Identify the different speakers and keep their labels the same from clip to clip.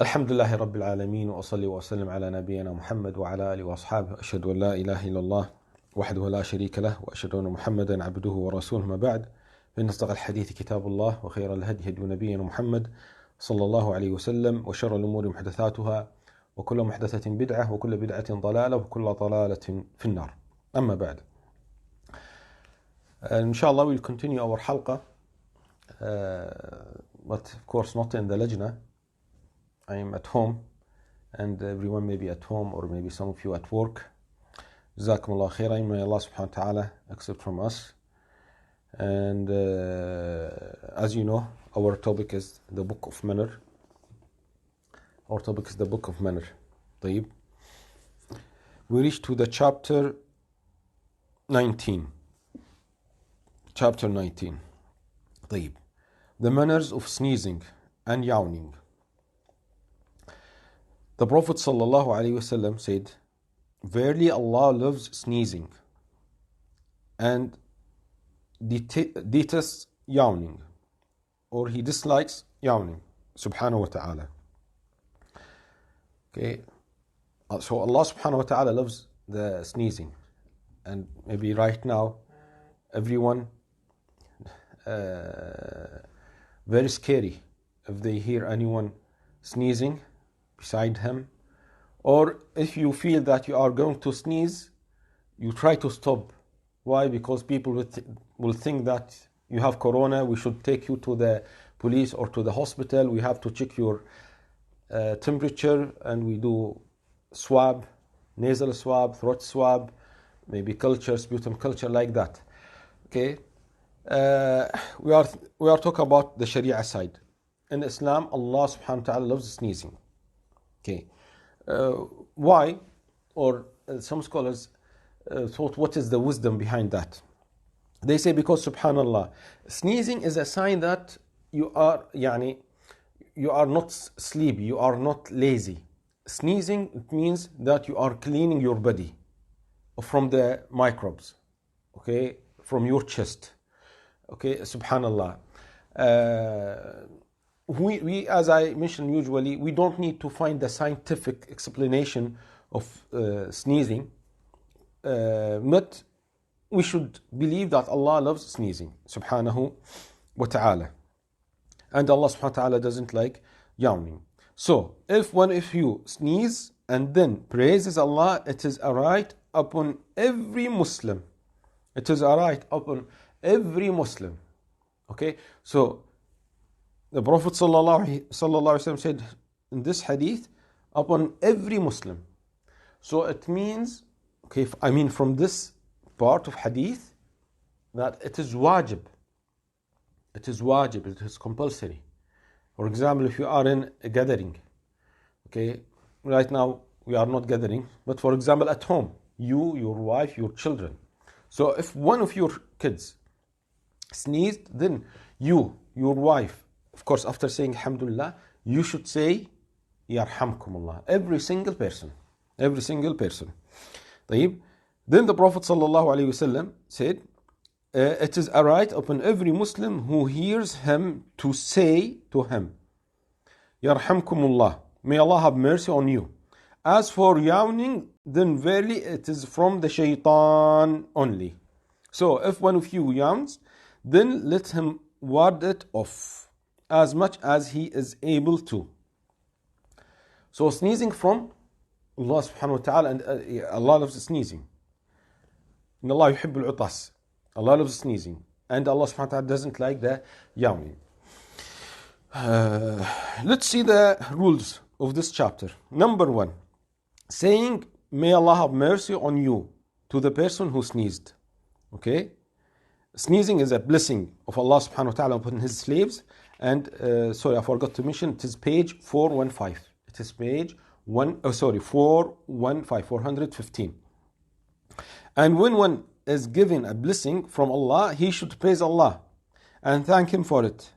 Speaker 1: الحمد لله رب العالمين وأصلي وأسلم على نبينا محمد وعلى آله وأصحابه أشهد أن لا إله إلا الله وحده لا شريك له وأشهد أن محمدا عبده ورسوله ما بعد فإن أصدق الحديث كتاب الله وخير الهدي هدي نبينا محمد صلى الله عليه وسلم وشر الأمور محدثاتها وكل محدثة بدعة وكل بدعة ضلالة وكل ضلالة في النار. أما بعد, inshallah we'll continue our halqa, but of course not in the lajna. I am at home and everyone may be at home or maybe some of you at work. Jazakumullah khairan. May Allah subhanahu wa ta'ala accept from us. And as you know, our topic is the book of manner. Our topic is the book of manner. طيب. We reach to the chapter 19. Chapter 19. طيب. The manners of sneezing and yawning. The Prophet ﷺ said, "Verily Allah loves sneezing and detests yawning, or He dislikes yawning, subhanahu wa ta'ala." Okay, so Allah subhanahu wa ta'ala loves the sneezing, and maybe right now everyone very scary if they hear anyone sneezing beside him, or if you feel that you are going to sneeze, you try to stop. Why? Because people will think that you have corona, we should take you to the police or to the hospital, we have to check your temperature, and we do swab, nasal swab, throat swab, maybe culture, sputum culture, like that. Okay, we are talking about the Sharia side. In Islam, Allah subhanahu wa ta'ala loves sneezing. Okay, why? Or some scholars thought, what is the wisdom behind that? They say because, subhanallah, sneezing is a sign that you are not sleepy, you are not lazy. Sneezing, it means that you are cleaning your body from the microbes, okay, from your chest. Okay, subhanallah. We, as I mentioned, usually we don't need to find the scientific explanation of sneezing, but we should believe that Allah loves sneezing, subhanahu wa ta'ala, and Allah subhanahu wa ta'ala doesn't like yawning. So if one of you sneeze and then praises Allah, it is a right upon every Muslim. It is a right upon every Muslim. Okay, so the Prophet ﷺ said in this hadith, upon every Muslim. So it means, okay, from this part of hadith, that it is wajib. It is wajib, it is compulsory. For example, if you are in a gathering, okay, right now we are not gathering, but for example at home, you, your wife, your children. So if one of your kids sneezed, then you, your wife, of course, after saying Alhamdulillah, you should say Yarhamkumullah. Every single person. Every single person. طيب. Then the Prophet ﷺ said, it is a right upon every Muslim who hears him to say to him, Yarhamkumullah. May Allah have mercy on you. As for yawning, then verily it is from the shaitan only. So if one of you yawns, then let him ward it off as much as he is able to. So sneezing from Allah subhanahu wa ta'ala, and Allah loves sneezing. إن الله يحب العطاس. Allah loves sneezing, and Allah subhanahu wa ta'ala doesn't like the yawning. Let's see the rules of this chapter. Number 1, saying may Allah have mercy on you to the person who sneezed. Okay, sneezing is a blessing of Allah subhanahu wa ta'ala upon his slaves. And sorry, I forgot to mention, it is page 415. It is page 415. And when one is given a blessing from Allah, he should praise Allah and thank Him for it.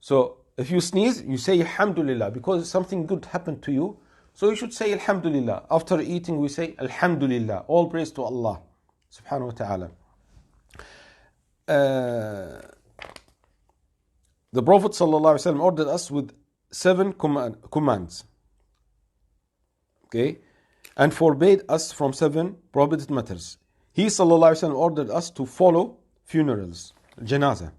Speaker 1: So if you sneeze, you say Alhamdulillah, because something good happened to you. So you should say Alhamdulillah. After eating, we say Alhamdulillah. All praise to Allah subhanahu wa ta'ala. The Prophet ﷺ ordered us with 7 commands, okay, and forbade us from 7 prohibited matters. He sallallahu alaihi wasallam ordered us to follow funerals, janazah,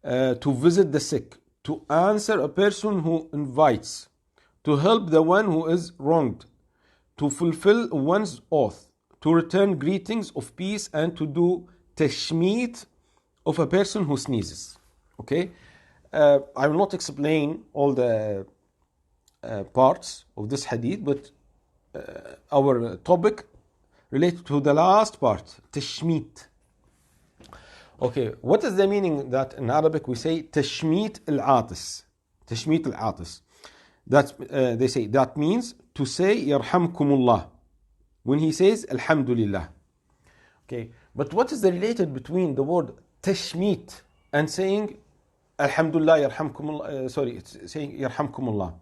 Speaker 1: to visit the sick, to answer a person who invites, to help the one who is wronged, to fulfill one's oath, to return greetings of peace, and to do tashmeet of a person who sneezes. Okay, I will not explain all the parts of this hadith, but our topic related to the last part, tashmeet. Okay, what is the meaning that in Arabic we say tashmeet al-atis? Tashmeet al-atis. That they say that means to say yarhamkumullah when he says alhamdulillah. Okay, but what is the related between the word tashmeet and saying alhamdulillah yarhamkumullah? It's saying yarhamkumullah.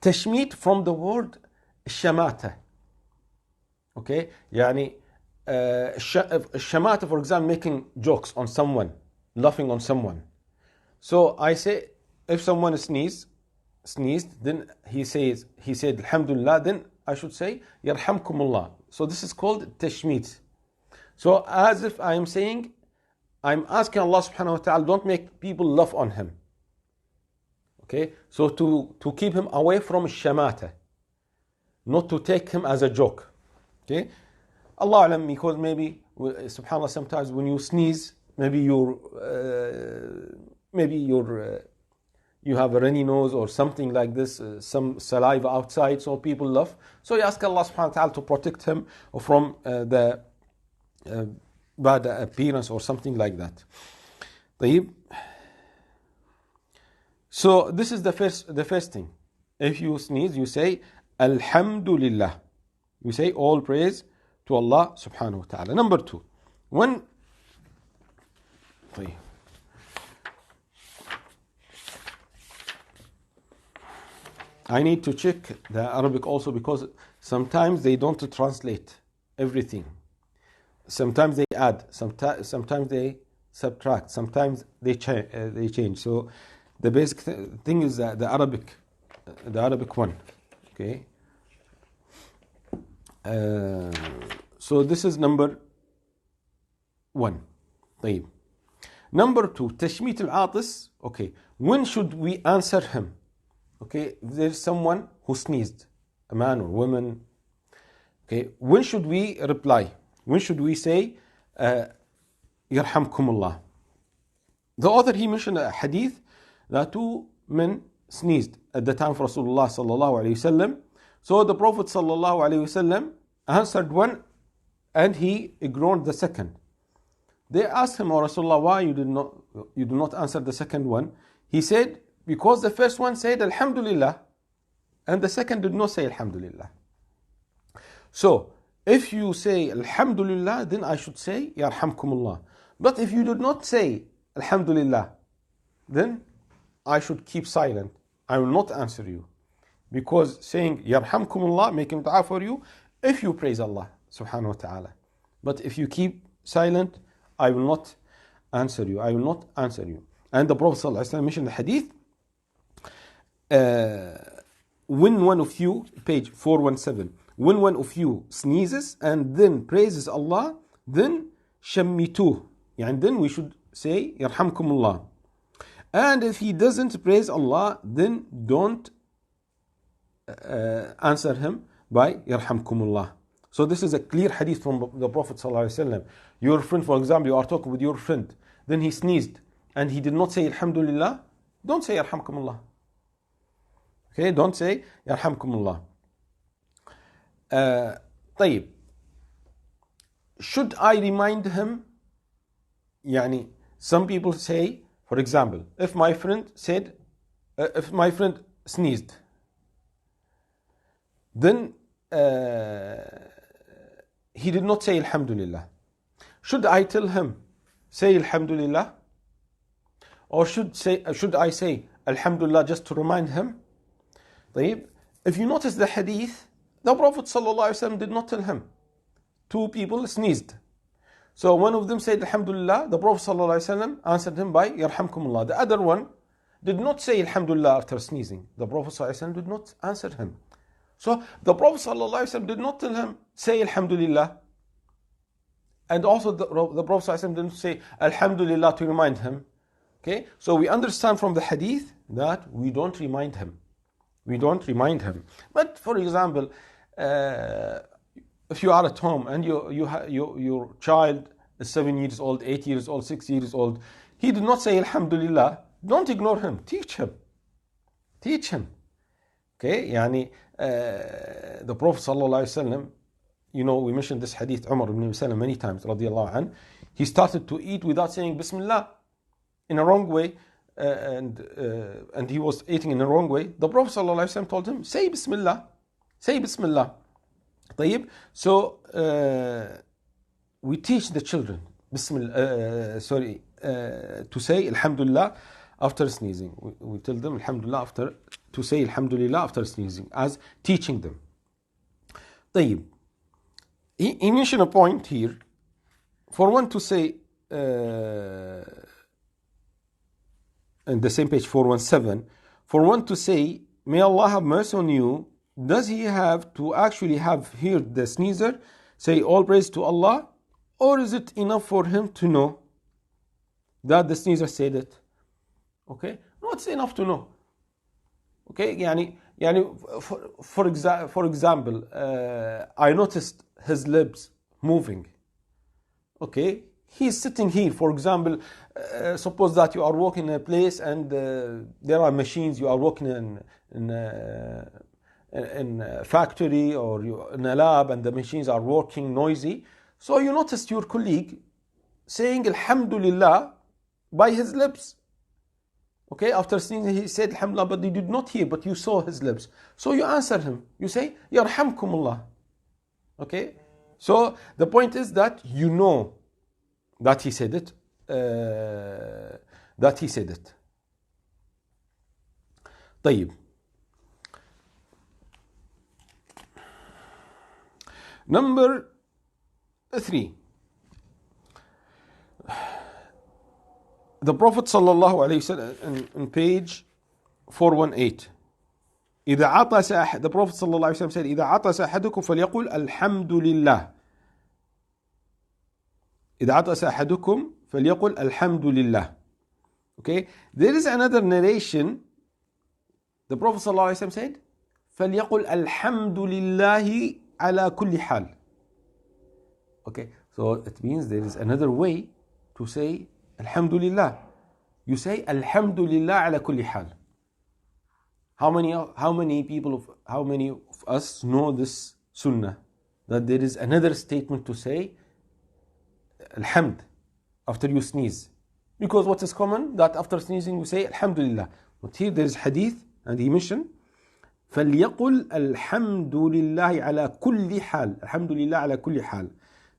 Speaker 1: Tashmeet from the word shamata. Okay, يعني shamata, for example, making jokes on someone, laughing on someone. So I say, if someone sneezed, then he said alhamdulillah, then I should say yarhamkumullah. So this is called tashmeet. So as if I am saying, I'm asking Allah subhanahu wa ta'ala, don't make people laugh on him. Okay, so to keep him away from shamata, not to take him as a joke. Okay, Allah alam, because maybe subhanallah, sometimes when you sneeze, maybe you have a runny nose or something like this, some saliva outside, so people laugh. So you ask Allah subhanahu wa ta'ala to protect him from the bad appearance or something like that. طيب. So this is the first thing. If you sneeze, you say alhamdulillah. You say all praise to Allah subhanahu wa ta'ala. Number 2, when I need to check the Arabic also, because sometimes they don't translate everything. Sometimes they add, sometimes they subtract, sometimes they change. So the basic thing is that the Arabic one. Okay. So this is number 1. طيب. Number 2, tashmeet al-atis. Okay, when should we answer him? Okay, if there's someone who sneezed, a man or woman. Okay, when should we reply? When should we say yarhamkumullah? The author, he mentioned a hadith that 2 men sneezed at the time of Rasulullah sallallahu alayhi wasallam. So the Prophet sallallahu alayhi wasallam answered one and he ignored the second. They asked him, "O Rasulullah, why you do not answer the second one?" He said, because the first one said alhamdulillah and the second did not say alhamdulillah. So if you say alhamdulillah, then I should say yarhamkumullah. But if you did not say alhamdulillah, then I should keep silent. I will not answer you. Because saying yarhamkumullah, making dua for you, if you praise Allah subhanahu wa ta'ala. But if you keep silent, I will not answer you. I will not answer you. And the Prophet sallallahu alaihi wasallam mentioned the hadith, when one of you, page 417, when one of you sneezes and then praises Allah, then shammituh, and then we should say yarhamkumullah. And if he doesn't praise Allah, then don't answer him by yarhamkumullah. So this is a clear hadith from the Prophet ﷺ. Your friend, for example, you are talking with your friend, then he sneezed and he did not say alhamdulillah, don't say yarhamkumullah. Okay, don't say yarhamkumullah. طيب, should I remind him? Yani, some people say, for example, if my friend sneezed, then he did not say alhamdulillah. Should I tell him, say alhamdulillah? Or should I say alhamdulillah just to remind him? طيب, if you notice the hadith, the Prophet ﷺ did not tell him. 2 people sneezed. So one of them said alhamdulillah, the Prophet ﷺ answered him by yarhamkumullah. The other one did not say Alhamdulillah after sneezing. The Prophet ﷺ did not answer him. So the Prophet ﷺ did not tell him, say Alhamdulillah. And also the Prophet ﷺ didn't say Alhamdulillah to remind him. Okay, so we understand from the hadith that we don't remind him. We don't remind him. But for example, if you are at home and your child is 7 years old, 8 years old, 6 years old, he did not say Alhamdulillah, don't ignore him. Teach him. Teach him. Okay, يعني the Prophet ﷺ, you know, we mentioned this hadith, Umar ibn Salam many times, radiallahu anh. He started to eat without saying Bismillah in a wrong way, and he was eating in a wrong way. The Prophet ﷺ told him, say Bismillah. Say Bismillah. طيب. So we teach the children Bismillah, to say Alhamdulillah after sneezing. We tell them Alhamdulillah to say Alhamdulillah after sneezing, as teaching them. طيب. He mentioned a point here. For one to say, in the same page 417, for one to say, may Allah have mercy on you, does he have to actually have heard the sneezer say all praise to Allah, or is it enough for him to know that the sneezer said it? Okay, no, it's enough to know. Okay, يعني for example, I noticed his lips moving. Okay, he's sitting here. For example, suppose that you are working in a place and there are machines. You are working in a factory or in a lab, and the machines are working noisy. So you noticed your colleague saying Alhamdulillah by his lips. Okay, after sneezing he said Alhamdulillah, but you did not hear, but you saw his lips. So you answer him. You say Yarhamkumullah. Okay, so the point is that you know that he said it. طيب. Number 3. The Prophet sallallahu alayhi wasallam in page 418. إذا عطس أحد, the Prophet sallallahu alayhi wasallam said, إذا عطس أحدكم فليقل الحمد لله. إذا عطس أحدكم فليقل الحمد لله. Okay, there is another narration. The Prophet sallallahu alayhi wasallam said, فليقل الحمد لله على كل حال. Okay, so it means there is another way to say Alhamdulillah. You say Alhamdulillah ala kulli hal. How many of us know this sunnah? That there is another statement to say Alhamd after you sneeze. Because what is common? That after sneezing we say Alhamdulillah. But here there is hadith, and he mentioned فليقل الحمد لله على كل حال. الحمد لله على كل حال.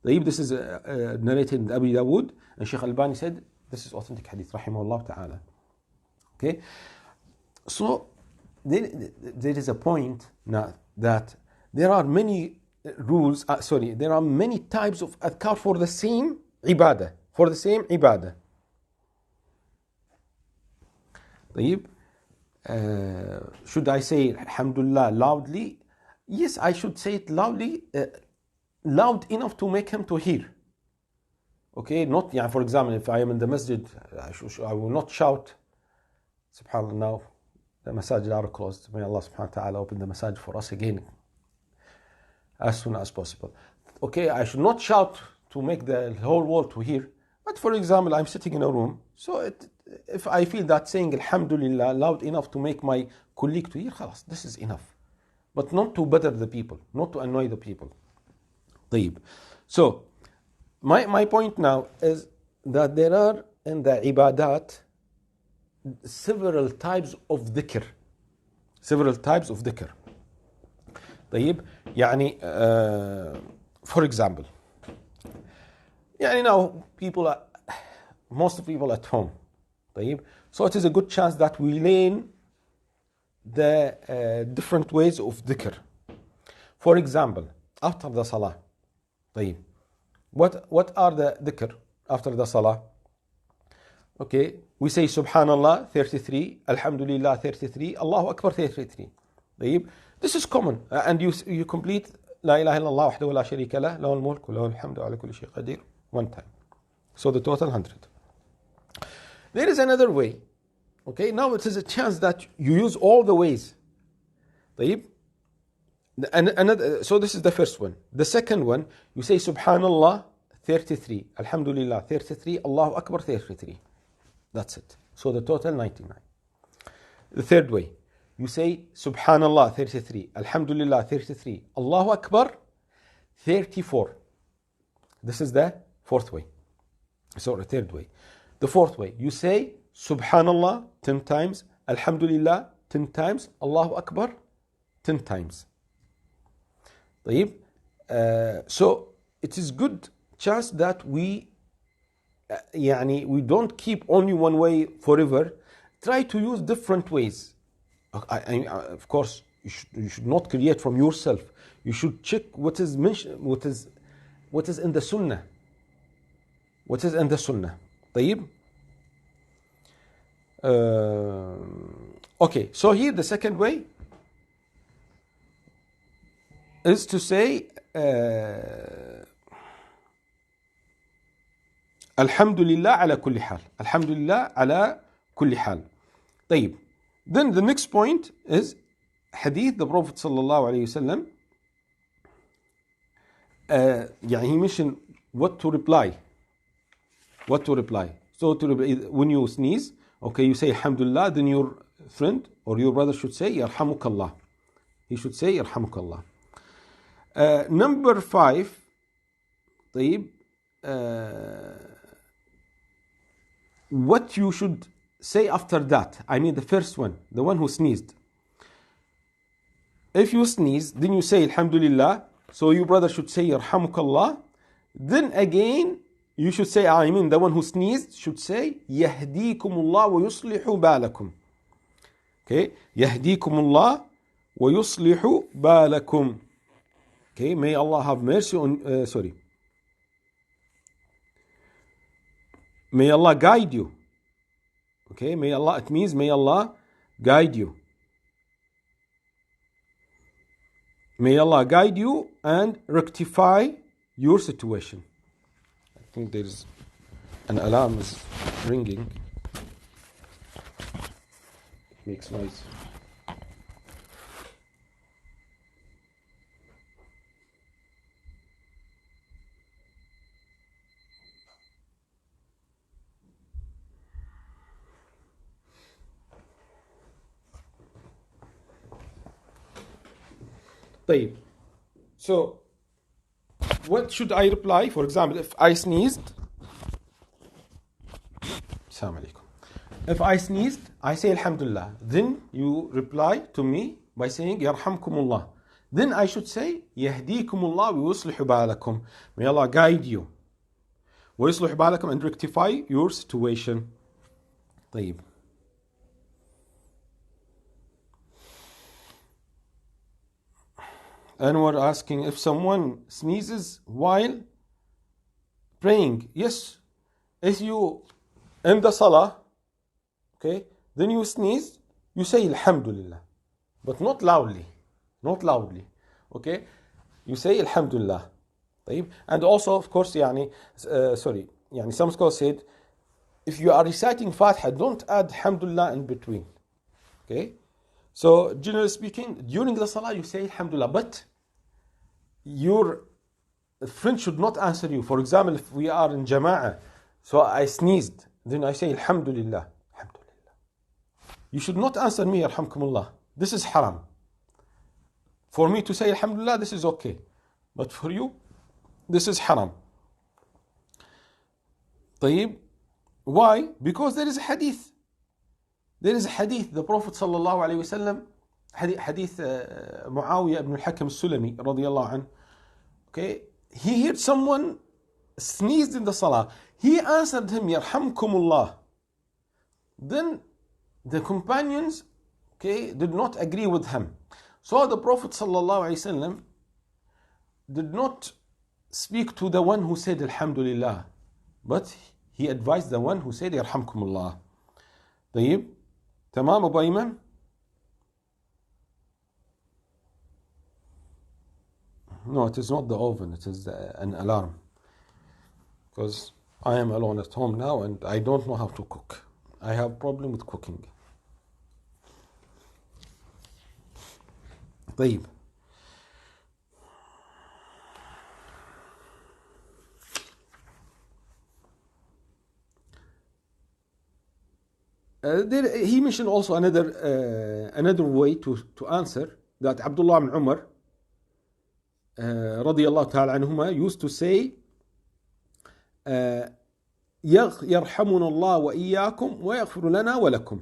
Speaker 1: This is narrated in Abu Dawood, and Sheikh Albani said this is authentic hadith, rahimahullah ta'ala. Okay, so there is a point now that there are many rules, there are many types of adhkar for the same ibadah. طيب. Should I say Alhamdulillah loudly? Yes, I should say it loudly, loud enough to make him to hear. Okay, not, for example, if I am in the masjid, I will not shout. SubhanAllah, now the masajid are closed. May Allah subhanahu wa ta'ala open the masajid for us again as soon as possible. Okay, I should not shout to make the whole world to hear. But for example, I'm sitting in a room, so if I feel that saying Alhamdulillah loud enough to make my colleague to hear, khalas, this is enough. But not to bother the people, not to annoy the people. طيب. So, my point now is that there are in the ibadat several types of dhikr. طيب. For example, now most people at home. طيب. So it is a good chance that we learn the different ways of dhikr. For example, after the salah. طيب. What are the dhikr after the salah? Okay, we say Subhanallah 33, Alhamdulillah 33, Allahu Akbar 33. طيب, this is common, and you complete لا إله إلا الله وحده لا شريك له له الملك وله الحمد على كل شيء قدير one time. So the total 100. There is another way. Okay, now it is a chance that you use all the ways. طيب, so this is the first one. The second one, you say Subhanallah 33, Alhamdulillah 33, Allahu Akbar 33. That's it. So the total 99. The third way, you say Subhanallah 33, Alhamdulillah 33, Allahu Akbar 34. This is the fourth way. Sorry, third way. The fourth way, you say Subhanallah 10 times, Alhamdulillah 10 times, Allahu Akbar 10 times. طيب, so it is good chance that we don't keep only one way forever. Try to use different ways. Of course, you should not create from yourself. You should check what is mentioned, what is in the Sunnah. What is in the Sunnah. طيب. Okay, so here the second way is to say Alhamdulillah ala kulli hal. Alhamdulillah ala kulli hal. طيب. Then the next point is hadith, the Prophet sallallahu alayhi wasallam, he mentioned what to reply. What to reply. So when you sneeze, okay, you say Alhamdulillah, then your friend or your brother should say Yarhamukallah. He should say Yarhamukallah. Number 5, طيب, what you should say after that. I mean the first one, the one who sneezed. If you sneeze, then you say Alhamdulillah. So your brother should say Yarhamukallah. Then again, you should say, the one who sneezed should say Yahdikumullah wa yuslihu balakum. Okay, Yahdikumullah wa yuslihu balakum. Okay, may Allah have mercy on, may Allah guide you. Okay, it means may Allah guide you. May Allah guide you and rectify your situation. I think there is an alarm is ringing. It makes noise. طيب. So, what should I reply? For example, if I sneezed, Assalamu alaikum. If I sneezed, I say Alhamdulillah. Then you reply to me by saying Yarhamkumullah. Then I should say Yahdikumullah wa yuslihu balakum. May Allah guide you. Wa yuslihu balakum, and rectify your situation. طيب. And we're asking if someone sneezes while praying. Yes, if you in the salah, okay, then you sneeze, you say Alhamdulillah, but not loudly. Not loudly. Okay, you say Alhamdulillah. And also, of course, some scholars said, if you are reciting Fatiha, don't add Alhamdulillah in between. Okay, so generally speaking, during the salah you say Alhamdulillah, but your friend should not answer you. For example, if we are in Jama'ah, so I sneezed, then I say Alhamdulillah, Alhamdulillah. You should not answer me, Yarhamkumullah. This is haram. For me to say Alhamdulillah, this is okay. But for you, this is haram. طيب. Why? Because there is a hadith. There is a hadith. The Prophet sallallahu alayhi wasallam, hadith Muawiyah ibn al-Hakam al-Sulami radiyallahu anhu. Okay, he heard someone sneezed in the salah. He answered him, Yarhamkumullah. Then the companions, okay, did not agree with him. So the Prophet sallallahu alayhi wasallam did not speak to the one who said Alhamdulillah, but he advised the one who said يرحمكم الله. طيب تمام أبو أيمن. No, it is not the oven, it is an alarm, because I am alone at home now and I don't know how to cook. I have problem with cooking. طيب he mentioned also another way to answer that Abdullah ibn Umar radiyallahu ta'ala anhuma used to say يرحمنا الله وإياكم ويغفر لنا ولكم.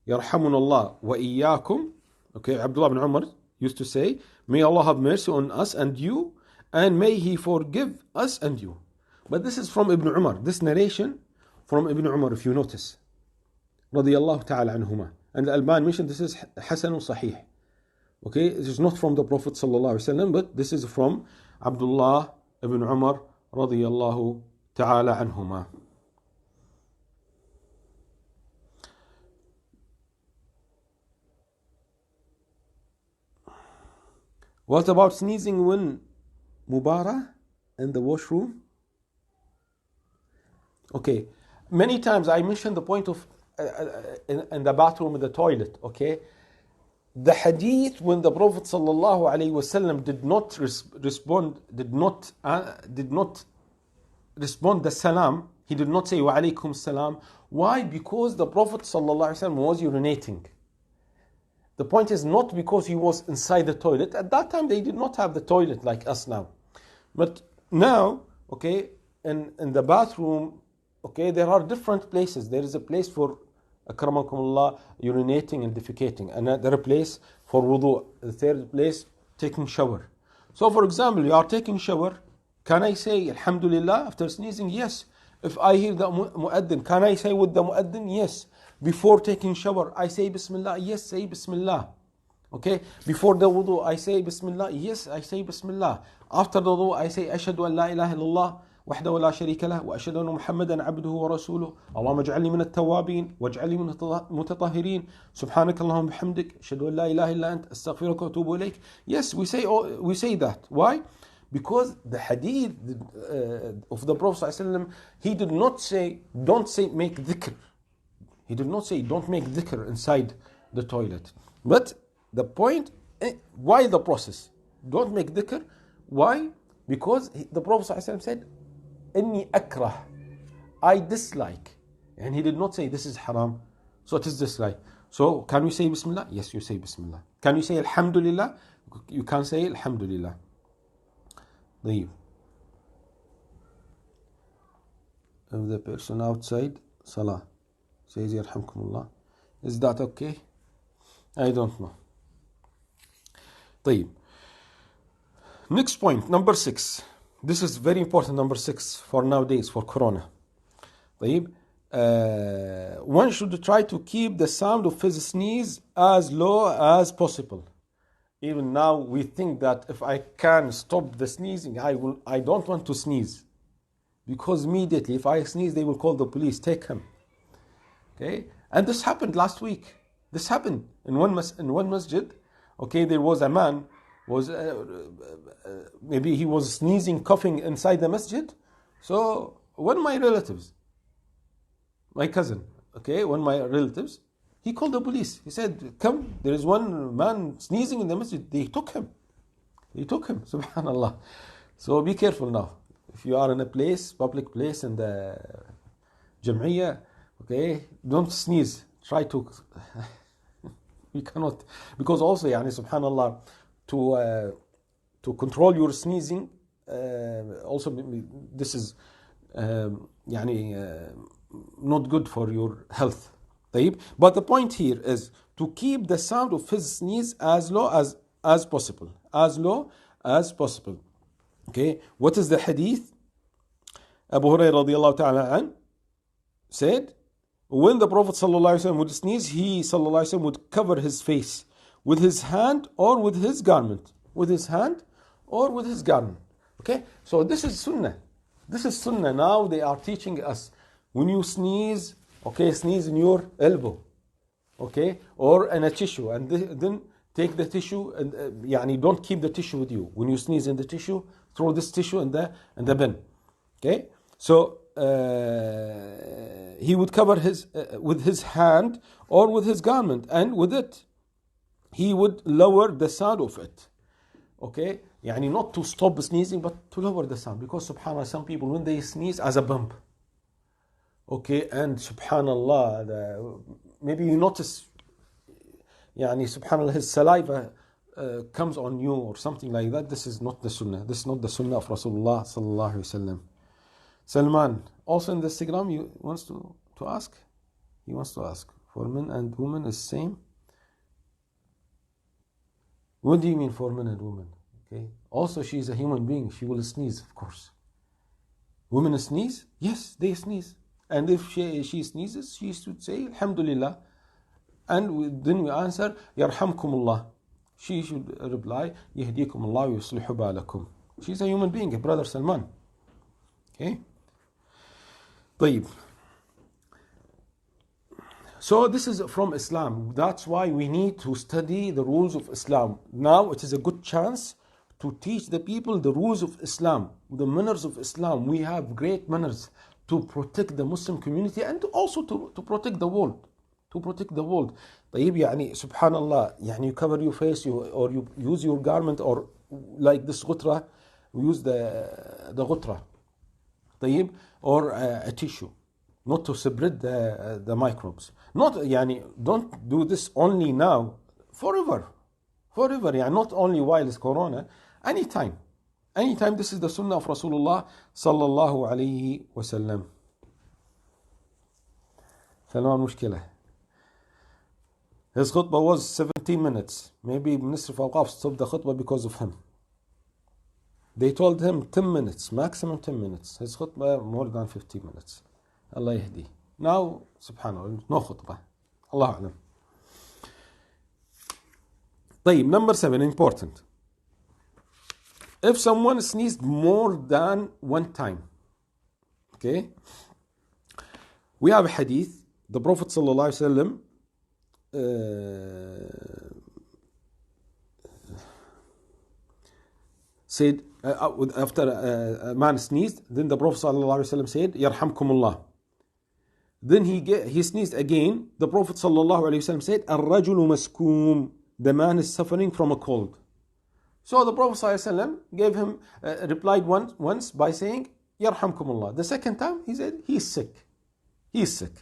Speaker 1: يرحمنا الله وإياكم. Okay, Abdullah ibn Umar used to say, may Allah have mercy on us and you, and may He forgive us and you. But this is from Ibn Umar. This narration from Ibn Umar, if you notice. Radiyallahu ta'ala anhuma. And Al-Albani mentioned this is Hasan Sahih. Okay, it is not from the Prophet sallallahu alaihi wasallam, but this is from Abdullah ibn Umar radiyallahu ta'ala anhuma. What about sneezing when Mubarak in the washroom? Okay, many times I mentioned the point of in the bathroom, in the toilet. Okay, the hadith when the Prophet sallallahu alaihi wasallam did not respond the salam. He did not say wa alaikum salam. Why? Because the Prophet sallallahu alaihi wasallam was urinating. The point is not because he was inside the toilet. At that time, they did not have the toilet like us now. But now, okay, in the bathroom, okay, there are different places. There is a place for akramakumullah, urinating and defecating. Another place for wudu. The third place, taking shower. So, for example, you are taking shower. Can I say Alhamdulillah after sneezing? Yes. If I hear the mu'addin, can I say with the mu'addin? Yes. Before taking shower, I say Bismillah. Yes, say Bismillah. Okay. Before the wudu, I say Bismillah. Yes, I say Bismillah. After the wudu, I say Ashhadu an la ilaha illallah وحده لا شريك له وأشهد أن محمدا عبده ورسوله اللهم اجعلني من التوابين واجعلني من المتطهرين سبحانك اللهم وبحمدك أشهد أن لا إله إلا أنت أستغفرك وأتوب إليك. Yes, we say that. Why? Because the hadith of the Prophet ﷺ, he did not say, don't say make dhikr. He did not say, don't make dhikr inside the toilet. But the point, why the process? Don't make dhikr. Why? Because the Prophet ﷺ said, Inni akrah, I dislike. And he did not say this is haram. So it is dislike. So can we say Bismillah? Yes, you say Bismillah. Can you say Alhamdulillah? You can say Alhamdulillah. If the person outside Salah says Yarhamkumullah, is that okay? I don't know. طيب. Next point, number 6. This is very important, number 6 for nowadays, for Corona. طيب. One should try to keep the sound of his sneeze as low as possible. Even now we think that if I can stop the sneezing, I don't want to sneeze. Because immediately if I sneeze, they will call the police, take him. Okay? And this happened last week. This happened in one masjid. Okay, there was a man, maybe he was sneezing, coughing inside the masjid. So one of my relatives, my cousin, okay, one of my relatives, he called the police. He said, come, there is one man sneezing in the masjid. They took him, subhanallah. So be careful now. If you are in a place, public place, in the Jam'iyah, okay, don't sneeze. Try to, you cannot, because also, subhanallah, to control your sneezing, also this is, not good for your health. But the point here is to keep the sound of his sneeze as low as possible. As low as possible. Okay, what is the hadith? Abu Hurairah radiallahu ta'ala an said, when the Prophet sallallahu alaihi wasallam would sneeze, he sallallahu alaihi wasallam would cover his face with his hand or with his garment. With his hand or with his garment. Okay, so this is sunnah. This is sunnah. Now they are teaching us, when you sneeze, okay, sneeze in your elbow, okay, or in a tissue, and then take the tissue, and yani don't keep the tissue with you. When you sneeze in the tissue, throw this tissue in the bin, okay. So he would cover his with his hand or with his garment, and with it he would lower the sound of it, okay. Yani not to stop sneezing, but to lower the sound, because subhanallah, some people when they sneeze as a bump, okay, and subhanallah, maybe you notice, yani subhanallah, his saliva comes on you or something like that. This is not the sunnah. This is not the sunnah of Rasulullah sallallahu alaihi wasallam. Salman, also in the Instagram, he wants to ask. He wants to ask, for men and women is same? What do you mean for men and women? Okay. Also, she is a human being. She will sneeze, of course. Women sneeze? Yes, they sneeze. And if she sneezes, she should say, Alhamdulillah. And then we answer, Yarhamkumullah. She should reply, Yahdikumullah wa yuslihu balakum. She's a human being, brother Salman. Okay? طيب. So this is from Islam. That's why we need to study the rules of Islam. Now it is a good chance to teach the people the rules of Islam, the manners of Islam. We have great manners to protect the Muslim community and also to protect the world. To protect the world. طيب يعني subhanallah, يعني you cover your face, or you use your garment, or like this ghutra, we use the ghutra. طيب, or a tissue, not to spread the microbes. Not يعني, don't do this only now, forever. يعني not only while it's corona, anytime. This is the sunnah of Rasulullah sallallahu alayhi wa sallam. Salman mushkila. His khutbah was 17 minutes. Maybe Minister of Awqaf stopped the khutbah because of him. They told him 10 minutes, maximum 10 minutes. His khutbah more than 15 minutes. Allah yahdi. Now, subhanallah, no khutbah. Allah alam. طيب, number 7, important. If someone sneezed more than one time, okay, we have a hadith. The Prophet sallallahu alaihi wasallam said, after a man sneezed, then the Prophet sallallahu alaihi wasallam said, Yarhamkumullah. Then he sneezed again. The Prophet sallallahu alaihi wasallam said, Ar-rajulu maskoom. The man is suffering from a cold. So the Prophet ﷺ gave him, replied once by saying, Yarhamkumullah. The second time he said, he is sick. He is sick.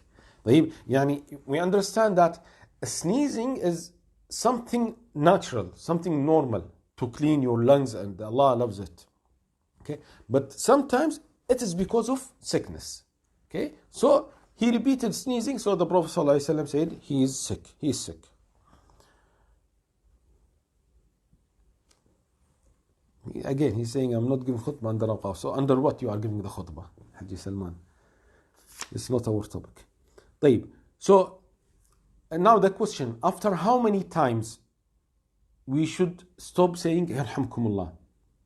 Speaker 1: Yani, we understand that sneezing is something natural, something normal to clean your lungs, and Allah loves it. Okay? But sometimes it is because of sickness. Okay? So he repeated sneezing, so the Prophet ﷺ said, he is sick. He is sick. Again, he's saying, I'm not giving khutbah under awqaf. So under what you are giving the khutbah, Haji Salman? It's not our topic. طيب. So, and now the question, after how many times we should stop saying, Yarhamkumullah?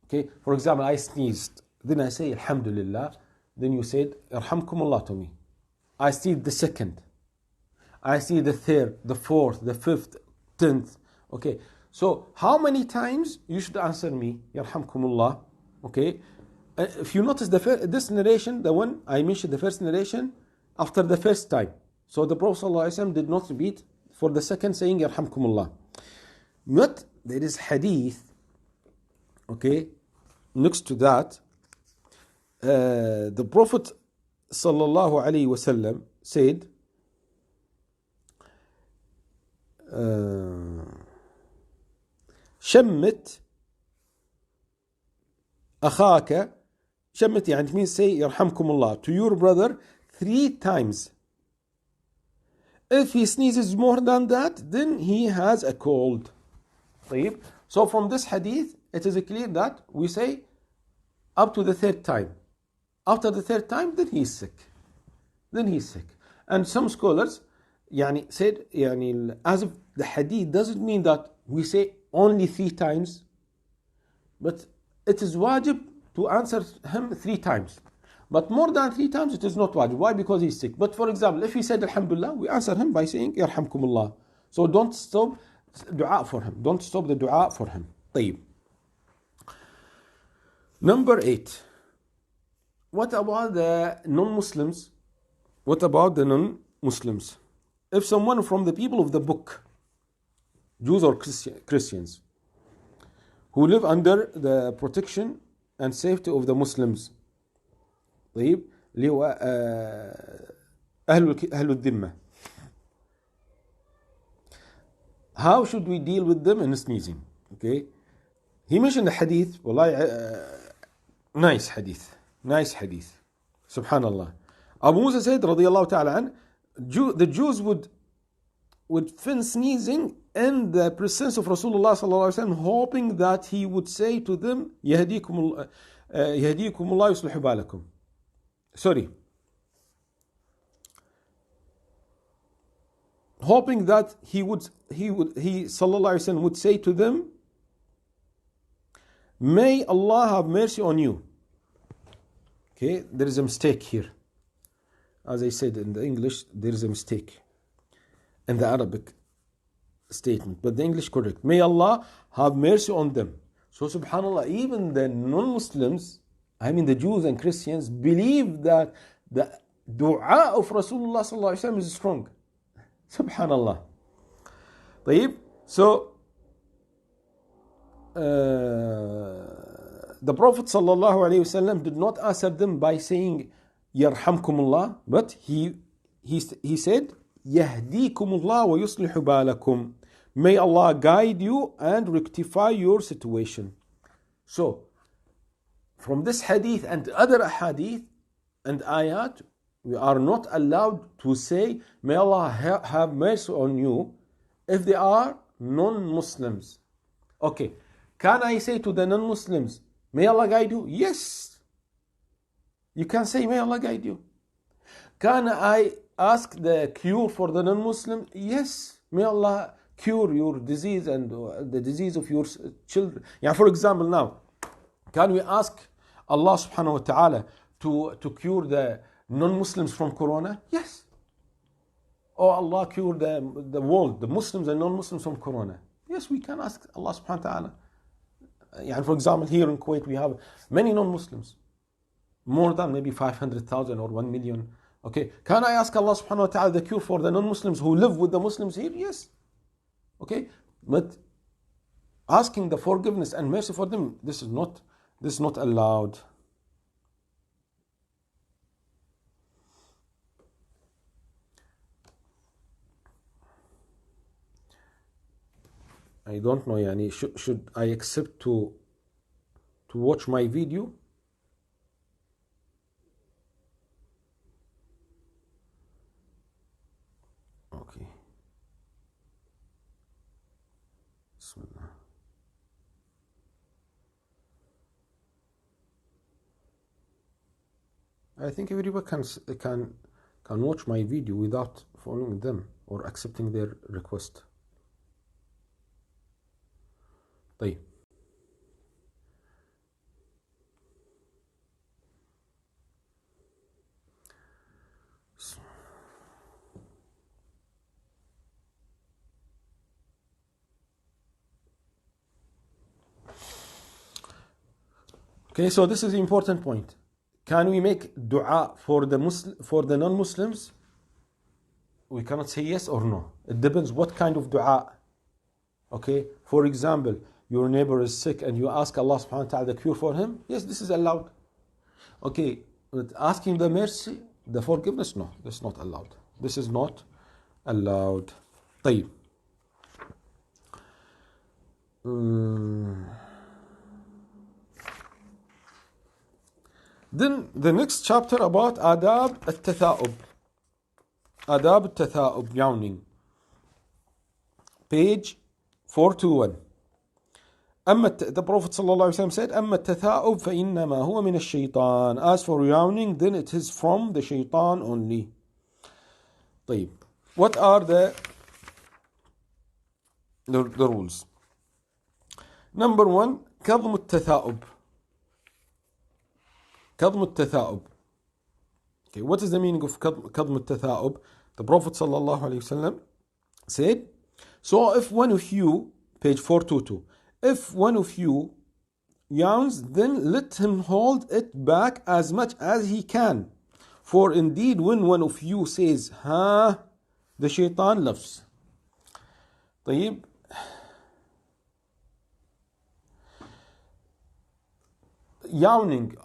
Speaker 1: Okay, for example, I sneezed. Then I say, Alhamdulillah. Then you said, Yarhamkumullah to me. I see the second. I see the third, the fourth, the fifth, 10th. Okay. So, how many times you should answer me, Yarhamkumullah? Okay. If you notice this narration, the one I mentioned, the first narration, after the first time. So, the Prophet ﷺ did not repeat for the second saying, Yarhamkumullah. But there is hadith, okay, next to that, the Prophet ﷺ said, شمت أخاك. شمت يعني it means say يرحمكم to your brother 3 times. If he sneezes more than that, then he has a cold. طيب. So from this hadith, it is clear that we say up to the 3rd time. After the 3rd time, then he is sick. And some scholars يعني said يعني as if the hadith doesn't mean that we say only 3 times, but it is wajib to answer him 3 times. But more than 3 times it is not wajib. Why? Because he's sick. But for example, if he said Alhamdulillah, we answer him by saying Yarhamkumullah. So don't stop dua for him. Don't stop the dua for him. طيب. Number 8. What about the non-Muslims? What about the non-Muslims? If someone from the people of the book, Jews or Christians, who live under the protection and safety of the Muslims, طيب اللي هو أهل الذمة, how should we deal with them in sneezing? Okay, he mentioned a hadith, nice hadith, subhanallah. Abu Musa said radiyallahu ta'ala an, the Jews would fin sneezing in the presence of Rasulullah sallallahu alaihi wasallam, hoping that he would say to them يهديكم الله يصلح بالكم. Sorry, hoping that he sallallahu alaihi wasallam would say to them, may Allah have mercy on you. Okay, there is a mistake here. As I said in the English, there is a mistake in the Arabic statement, but the English correct. May Allah have mercy on them. So subhanallah, even the non-Muslims, I mean the Jews and Christians, believe that the dua of Rasulullah sallallahu alaihi wasallam is strong. Subhanallah. طيب, so the Prophet sallallahu alaihi wasallam did not answer them by saying Yarhamkumullah, but he said Yahdikumullah wa yuslihu balakum. May Allah guide you and rectify your situation. So, from this hadith and other hadith and ayat, we are not allowed to say, may Allah have mercy on you, if they are non-Muslims. Okay, can I say to the non-Muslims, may Allah guide you? Yes. You can say, may Allah guide you. Can I ask the cure for the non-Muslim? Yes. May Allah cure your disease and the disease of your children. Yeah, for example now, can we ask Allah subhanahu wa ta'ala to cure the non-Muslims from Corona? Yes. Oh Allah, cure the world, the Muslims and non-Muslims from Corona. Yes, we can ask Allah subhanahu wa ta'ala. Yeah, for example, here in Kuwait we have many non-Muslims, more than maybe 500,000 or 1 million. Okay, can I ask Allah subhanahu wa ta'ala the cure for the non-Muslims who live with the Muslims here? Yes. Okay, but asking the forgiveness and mercy for them, this is not allowed. I don't know, yani, should I accept to watch my video? Okay. Bismillah. I think everyone can watch my video without following them or accepting their request. طيب. Okay, so this is the important point. Can we make dua for the non-Muslims? We cannot say yes or no. It depends what kind of dua. Okay, for example, your neighbor is sick and you ask Allah subhanahu wa ta'ala the cure for him. Yes, this is allowed. Okay, but asking the mercy, the forgiveness, no, this is not allowed. This is not allowed. طيب. Then the next chapter about adab al-tatha'ub. Adab al-tatha'ub, yawning. Page 421. The Prophet ﷺ said, أما التثاؤب فإنما هو من الشيطان. As for yawning, then it is from the shaitan only. طيب. What are the rules? Number 1, كظم التثاؤب. كظم التثاؤب. Okay, what is the meaning of kadm al-tatha'ub? The Prophet sallallahu alaihi wasallam said, so if one of you, page 422, if one of you yawns, then let him hold it back as much as he can. For indeed, when one of you says, ha, the shaitan laughs. طيب. Yawning.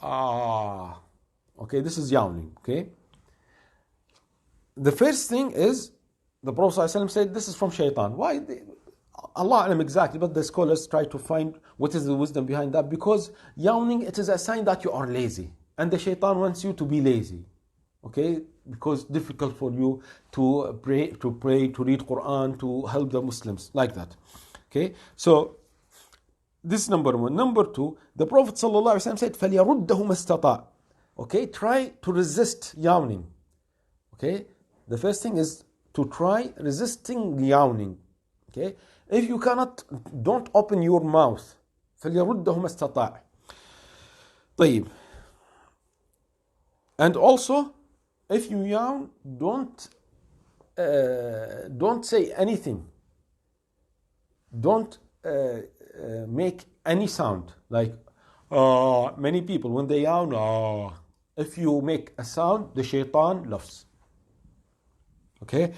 Speaker 1: Okay, this is yawning. Okay. The first thing is, the Prophet ﷺ said, this is from shaitan. Why? Allah alam exactly, but the scholars try to find what is the wisdom behind that. Because yawning, it is a sign that you are lazy. And the shaitan wants you to be lazy. Okay? Because it's difficult for you to pray, to read Quran, to help the Muslims. Like that. Okay? So, this is number one. Number two, the Prophet ﷺ said, فَلْيَرُدَّهُ مَا اسْتَطَاعَ. Okay? Try to resist yawning. Okay? The first thing is to try resisting yawning. Okay? If you cannot, don't open your mouth. فَلْيَرُدَّهُ مَا اسْتَطَاعَ. طيب. And also, if you yawn, don't say anything. Don't make any sound. Like many people, when they yawn, if you make a sound, the shaitan laughs. Okay?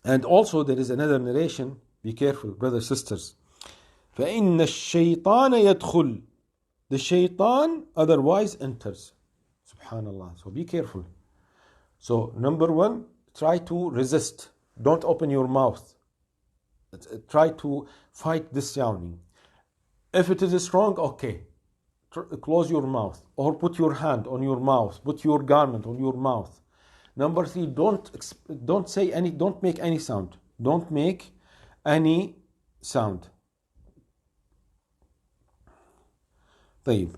Speaker 1: And also there is another narration. Be careful, brothers, sisters. فَإِنَّ الشَّيْطَانَ يَدْخُلُ. The shaitan otherwise enters. Subhanallah. So be careful. So number one, try to resist. Don't open your mouth. Try to fight this yawning. If it is strong, okay. Close your mouth. Or put your hand on your mouth. Put your garment on your mouth. Number three, don't say any, don't make any sound. Don't make any sound. طيب.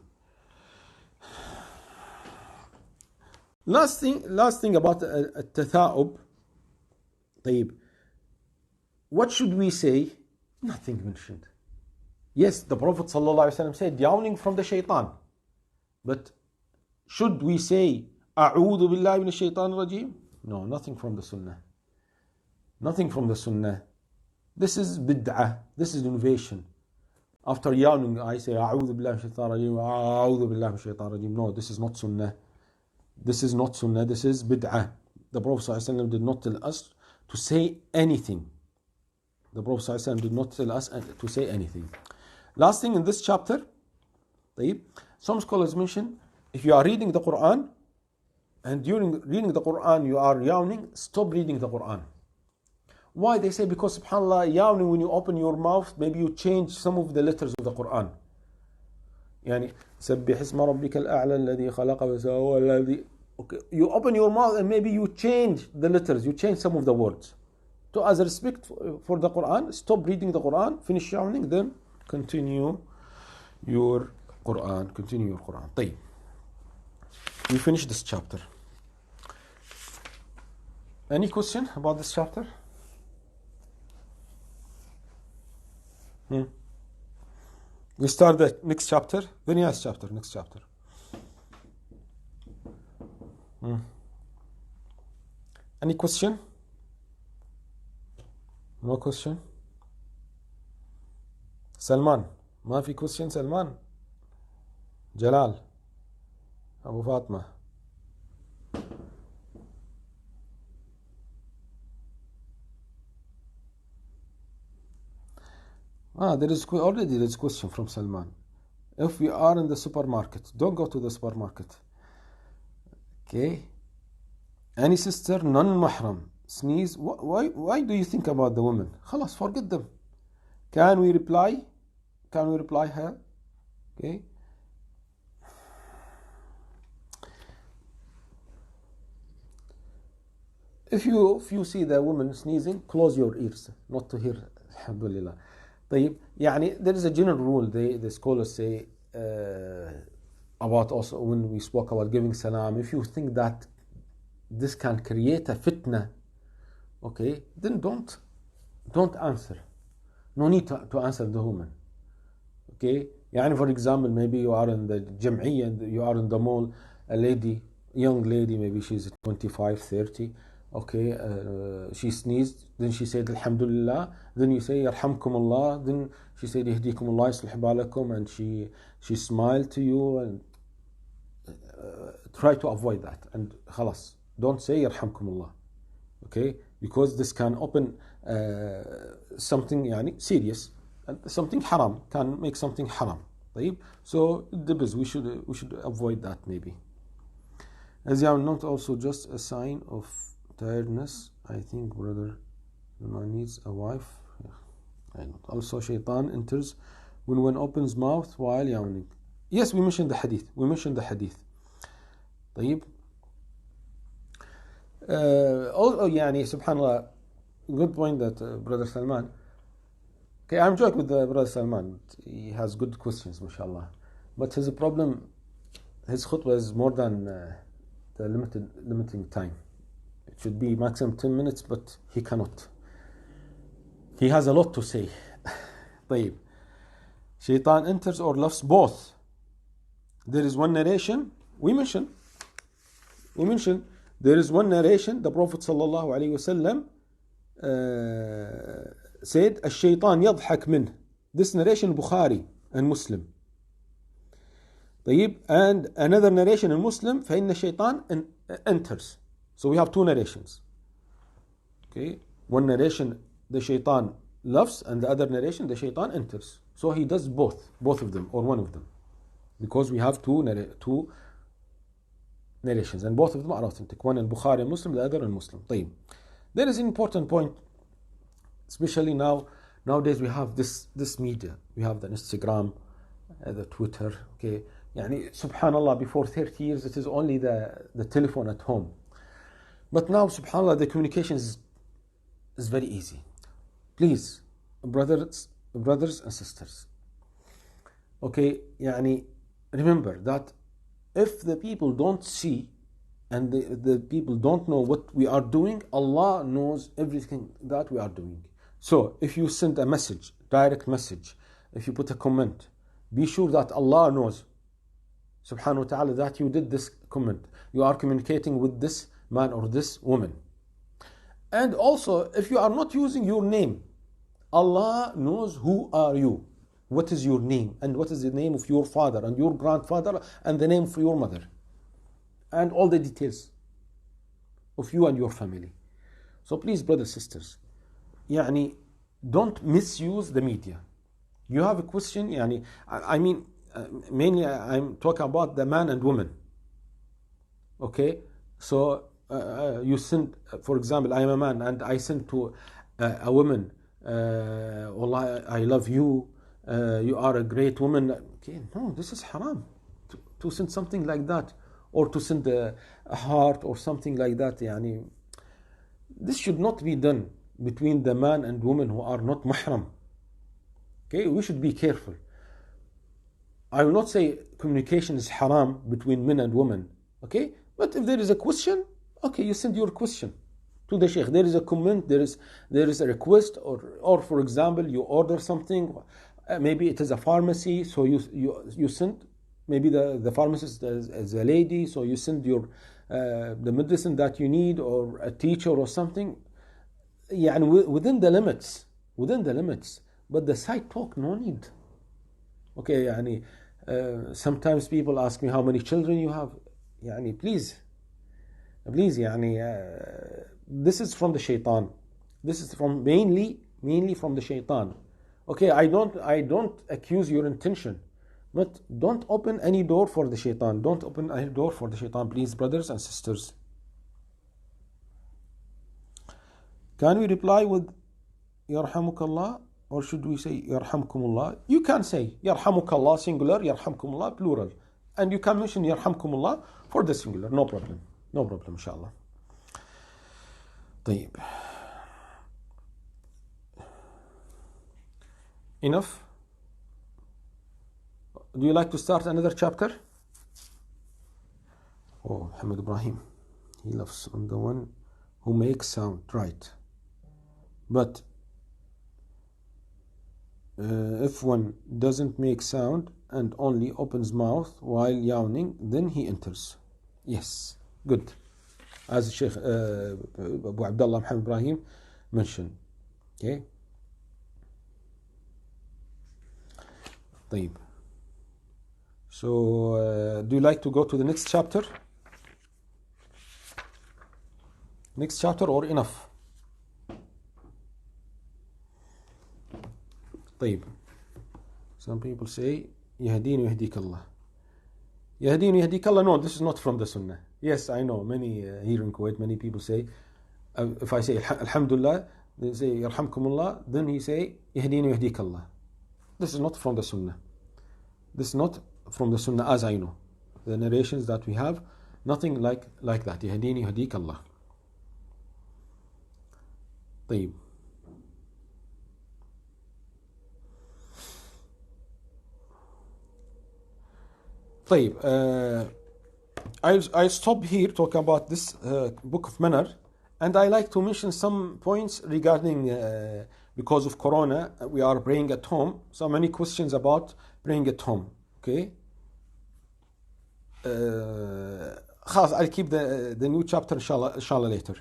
Speaker 1: Last thing about التثاؤب. طيب. What should we say? Nothing mentioned. Yes, the Prophet ﷺ said yawning from the shaitan. But should we say أعوذ بالله من الشيطان الرجيم? No, nothing from the Sunnah. Nothing from the Sunnah. This is bid'ah. This is innovation. After yawning, I say أعوذ بالله من الشيطان الرجيم. أعوذ بالله من الشيطان الرجيم. No, this is not Sunnah. This is not Sunnah. This is bid'ah. The Prophet ﷺ did not tell us to say anything. The Prophet ﷺ did not tell us to say anything. Last thing in this chapter, some scholars mention, if you are reading the Quran, and during reading the Quran you are yawning, stop reading the Quran. Why? They say because subhanAllah, yawning, when you open your mouth, maybe you change some of the letters of the Quran. يعني سبح اسم ربك الأعلى الذي خلق وسوى الذي. Okay, you open your mouth and maybe you change the letters, you change some of the words. So as a respect for the Quran, stop reading the Quran, finish yawning, then continue your Quran. Continue your Quran. طيب. We finish this chapter. Any question about this chapter? We start the next chapter. Very nice chapter. Next chapter. Any question? No question? سلمان ما في question سلمان جلال أبو فاطمة there is already this question from Salman. If we are in the supermarket, don't go to the supermarket. Okay. Any sister, non-mahram, sneeze. Why do you think about the women? خلاص, forget them. Can we reply? Can we reply her? Okay. If you see the woman sneezing, close your ears, not to hear. Alhamdulillah. طيب, يعني there is a general rule the scholars say about also when we spoke about giving salam. If you think that this can create a fitna, okay, then don't answer. No need to answer the woman. Okay, يعني for example, maybe you are in the jam'iyya, you are in the mall, a lady, young lady, maybe she's 25, 30, okay, she sneezed, then she said Alhamdulillah, then you say Yarhamkum Allah, then she said Yahdikum Allah, Yuslih Balakum, and she smiled to you, and try to avoid that, and khalas, don't say Yarhamkum Allah, okay, because this can open something يعني serious, and something haram, can make something haram. طيب? So it depends, we should avoid that maybe. As you are not also just a sign of tiredness, I think brother needs a wife. Yeah. Also shaitan enters when one opens mouth while yawning. Yes, we mentioned the hadith. طيب. Also يعني subhanallah, good point that brother Salman. Okay, I'm joking with brother Salman. He has good questions, mashallah. But his problem, his khutbah is more than the limiting time. It should be maximum 10 minutes, but he cannot. He has a lot to say. طيب. Shaitan enters or loves both. There is one narration, we mentioned, there is one narration, the Prophet sallallahu alaihi wasallam said, الشيطان يضحك منه. This narration Bukhari and Muslim. طيب, and another narration in Muslim, فإن الشيطان enters. So we have two narrations. Okay, one narration the shaitan loves, and the other narration the shaitan enters. So he does both of them or one of them, because we have two narrations, and both of them are authentic. One in Bukhari and Muslim, the other in Muslim. طيب. There is an important point, especially nowadays we have this media. We have the Instagram, the Twitter. Okay, يعني subhanallah, before 30 years it is only the telephone at home. But now subhanallah, the communication is very easy. Please, brothers and sisters, okay, يعني remember that if the people don't see and the people don't know what we are doing, Allah knows everything that we are doing. So if you send a message, direct message, if you put a comment, be sure that Allah knows, subhanahu wa ta'ala, that you did this comment. You are communicating with this man or this woman. And also, if you are not using your name, Allah knows who are you. What is your name, and what is the name of your father and your grandfather and the name of your mother, and all the details of you and your family. So please, brothers, sisters, يعني don't misuse the media. You have a question, يعني, I mean, mainly I'm talking about the man and woman. Okay, so you send, for example, I am a man and I send to a woman, Wallah, I love you, you are a great woman. Okay, no, this is haram to send something like that, or to send a heart or something like that. يعني, this should not be done between the man and woman who are not mahram. Okay, we should be careful. I will not say communication is haram between men and women. Okay, but if there is a question, okay, you send your question to the sheikh. There is a comment, there is a request, or for example, you order something. Maybe it is a pharmacy, so you send. Maybe the pharmacist is a lady, so you send your the medicine that you need, or a teacher or something. Yeah, and within the limits. But the side talk, no need. Okay, يعني, sometimes people ask me how many children you have. يعني, please, يعني, this is from the shaitan. This is from mainly from the shaitan. Okay, I don't accuse your intention, but don't open any door for the shaitan. Don't open any door for the shaitan, please, brothers and sisters. Can we reply with Yarhamukallah, or should we say Yarhamkumullah? You can say Yarhamukallah singular, Yarhamkumullah plural, and you can mention Yarhamkumullah for the singular. No problem, inshallah. طيب. Enough? Do you like to start another chapter? Oh, Muhammad Ibrahim, he loves on the one who makes sound, right? But if one doesn't make sound and only opens mouth while yawning, then he enters. Yes, good. As Sheikh Abu Abdullah Muhammad Ibrahim mentioned. Okay. طيب. So, do you like to go to the next chapter? Next chapter or enough? طيب. Some people say يهديني ويهديك الله. يهديني ويهديك الله. No, this is not from the Sunnah. Yes, I know. Many here in Kuwait, many people say, if I say Alhamdulillah, they say Yarhamkumullah, then he say يهديني ويهديك الله. This is not from the Sunnah. This is not from the Sunnah as I know. The narrations that we have, nothing like that. يهديني ويهديك الله. طيب. طيب. I'll stop here talking about this book of manner, and I like to mention some points regarding because of Corona we are praying at home. So many questions about praying at home. Okay. خلاص, I'll keep the new chapter inshallah later.